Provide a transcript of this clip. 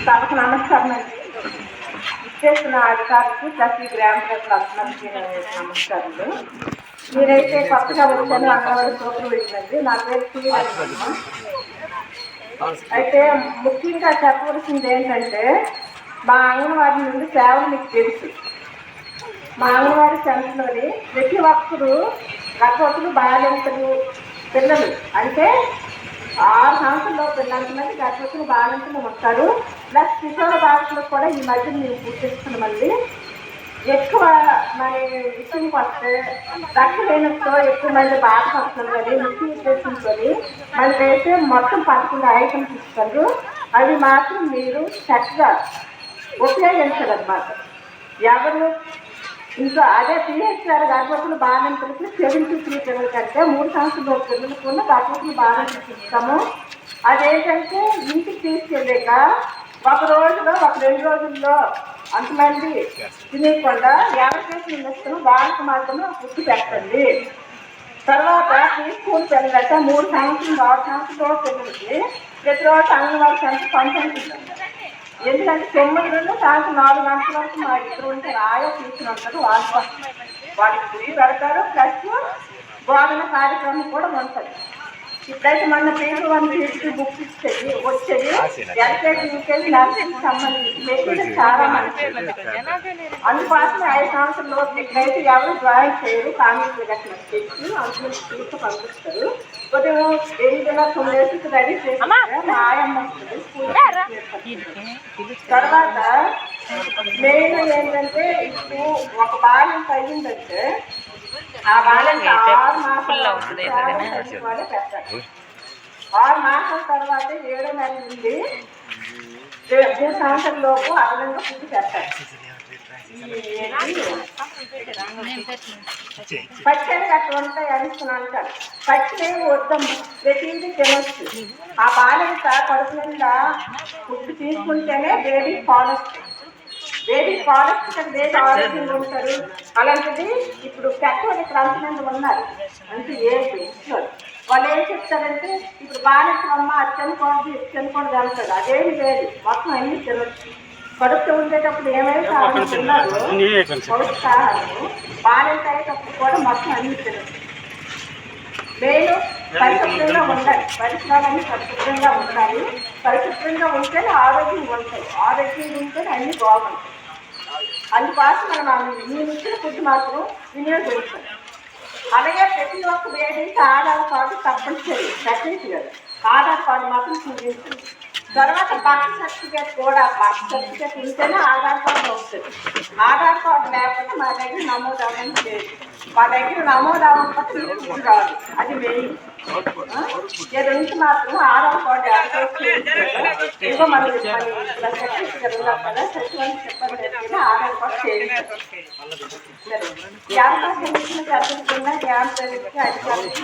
సభకు నమస్కారం అండి. ఇచ్చేసిన అధికారులకు ప్రతి గ్రామ ప్రజలందరికీ నమస్కారాలు. మీరైతే కొత్తగా వచ్చాను అంగన్వాడీ సూపర్వైజర్. నా పేరు శ్రీలక్ష్మమ్మ. అయితే ముఖ్యంగా చెప్పవలసింది ఏంటంటే, మా అంగన్వాడీ నుండి సేవలు మీకు తెలుసు. మా అంగన్వాడీ సెంటర్లోని ప్రతి ఒక్కరూ గర్భవతులు, బాలింతలు, పిల్లలు అంటే 6 సంవత్సరాల పిల్లలంతమంది గర్భవతులు, బాలింతలు ఉంటారు. ప్లస్ కిషోర బాలికలకు కూడా ఈ మధ్య మేము గుర్తిస్తున్నామండి. ఎక్కువ మరి విషయంకి వస్తే రక్తహీనతతో ఎక్కువ మంది బాధపడుతున్నారు. అది ముఖ్య ఉద్దేశంతో మనకైతే మొత్తం 11 ఐటమ్స్ ఇస్తారు. అవి మాత్రం మీరు చక్కగా ఉపయోగించాలన్నమాట. ఎవరు ఇంకా అదే పిహెచ్ఆర్ గర్భవతులు బాలింతలకు 73 పిల్లల కంటే 3 సంవత్సరాల పిల్లలకు ఉన్న గర్భవతులు బాలింతలకు ఇస్తాము. అదేంటంటే ఇంటికి తీసుకెళ్ళాక ఒక రోజులో 2 రోజుల్లో అంతమంది తినేయకుండా 50 కేజీలు ఇస్తాము. వాళ్ళకి మాత్రమే గుర్తు పెట్టండి. తర్వాత స్కూల్ పిల్లలంటే 3 సంవత్సరాలు 6 సంవత్సరాల పిల్లలకి ప్రతిరోజు అంగన్వాడీ సెంటర్ పంపించారు. ఎందుకంటే 9 నుండి సాయంత్రం 4 గంటల వరకు మా ఇద్దరు ఉంటారు. ఆయా తీసుకుని ఉంటారు. వాళ్ళకి గురి పెడతారు. ప్లస్ బోధన కార్యక్రమం కూడా ఉంటుంది. ఇప్పుడైతే మన పేరు 1 ఫీజు బుక్ వచ్చేది ఎల్కేజీ, యూకేజీ, నర్సింగ్ సంబంధించి చాలా మంది. అందుకోసం 5 సంవత్సరాల లోపు ఇక్కడైతే ఎవరు డ్రాయింగ్ చేయరు. కాంగ్రెస్ గట్టిన తెచ్చి అందులో తీసుకు పంపిస్తారు. ఉదయం 8:30 రెడీ చేసి ఆయమ్మ స్కూల్. తర్వాత మెయిన్ ఏంటంటే, ఇప్పుడు ఒక బాల్యం అయ్యిందంటే ఆ బాల్యం 6 మాసాలు పెట్టాలి. 6 మాసాల తర్వాత 7వ నెల నుండి 3 సంవత్సరాల లోపు అదనంగా ఫుడ్ పెట్టాలి. పచ్చని అట్లా ఉంటాయి అనిస్తున్నాను కదా. పచ్చినేమి వద్దాం, ప్రతిదీ తినొచ్చు. ఆ బాలింత కడుపు నిండా ఫుడ్ తీసుకుంటేనే బేబీ పాలు వస్తాయి. బేబీ పాలు వస్తే బేబీ ఆరోగ్యంగా ఉంటారు. అలాంటిది ఇప్పుడు పెట్టని ఇక్కడ అంతమంది ఉన్నారు అంటే ఏంటి వాళ్ళు ఏం చెప్తారంటే, ఇప్పుడు బాలింతమ్మ అది తినకూడదు, ఇది తినకూడదు అంటారు. అదేమి లేదు, మొత్తం అన్ని తినొచ్చు. కడుపుతో ఉండేటప్పుడు ఏమైతే ఉన్నారు పౌష్టికాహారము, బాలింత అయ్యేటప్పుడు కూడా మొత్తం అన్ని తినొచ్చు. నేను పరిశుభ్రంగా ఉండాలి. పరిసరాలన్నీ పరిశుభ్రంగా ఉండాలి. పరిశుభ్రంగా ఉంటేనే ఆరోగ్యంగా ఉంటాయి. ఆరోగ్యంగా ఉంటేనే అన్ని బాగుంటాయి. అందుకోసం మనం మీ ఇచ్చిన ఫుడ్ మాత్రం వినియోగించాలి. అలాగే ప్రతి ఒక్క బేబీకి ఆధార్ కార్డు తప్పనిసరి ప్రత్యేక కదా. ఆధార్ కార్డు మాత్రం చూపించండి. తర్వాత బర్త్ సర్టిఫికేట్ కూడా, బర్త్ సర్టిఫికేట్ ఉంటేనే ఆధార్ కార్డు వస్తుంది. ఆధార్ కార్డు లేకపోతే మా దగ్గర నమోదు అవ్వడం లేదు. మా దగ్గర నమోదు అవ్వకపోతే రాదు. అది మెయిన్. ఏదో నుంచి మాత్రం ఆధార్ కార్డు ఇంకో మనకి సర్టిఫికేట్ ఉన్నాం కదా, సచివాలయం చెప్పండి ఆధార్ కార్డు చేయాలి. సరే, 50% సర్టిఫికేట్ ఉన్న 50% అధికారులకి